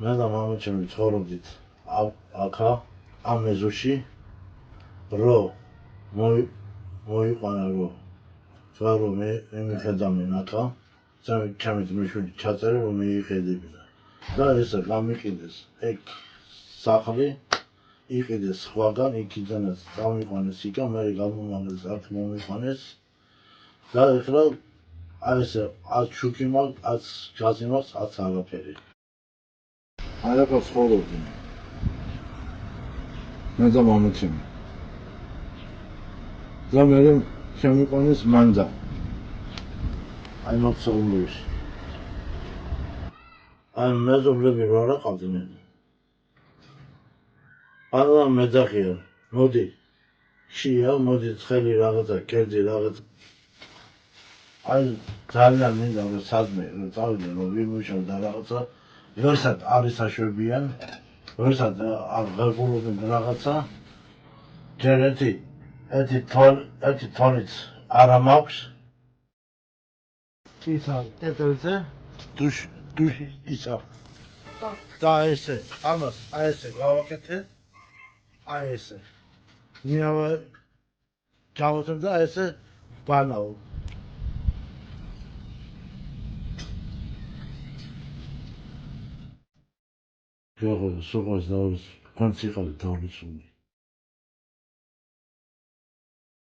მე და მამაჩემი ცხოვრობდით აქა ამ ეზოში რო მოიყვანა რომ ჯვარო მე მიხედავდნენ აქა ჩემი ძმისშვილი ჩაწერე რომ მიიხედებინა და ესე გამიყიდეს ეგ სახლი იყიდეს სხვაგან იქიდანაც წამიყვანეს იქა მე გამომაგდეს აქ მომიყვანეს და ეხლა აი ესე ათ შუქი მაქვს ათ ჯაზი მაქვს ათ არაფერი აი აქ ცხოვრობდი მე და მამაჩემი და მე შემიყვანეს მანდა აი მოცულებში აი მეზობლები რა რაყავდნენ არა მეძახიან მოდი შია მოდი ცხელი რაღაცა კერძი რაღაცა აი ძალიან მინდა რომ სადმე რომ წავიდე რომ ვიმუშავ და რაღაცა ვერსად არის აშვებიან ვერსად არ ღებულობენ რაღაცა ჯერ ერთი თვალით არა მაქვს ისა ტეტელზე დუში ისა და ესე ამას აი ესე გავაკეთე აი ესე ნიავე ჩავუწევ და ესე ბანაო Jogos, sokos, davos, quantos ciclos davos são?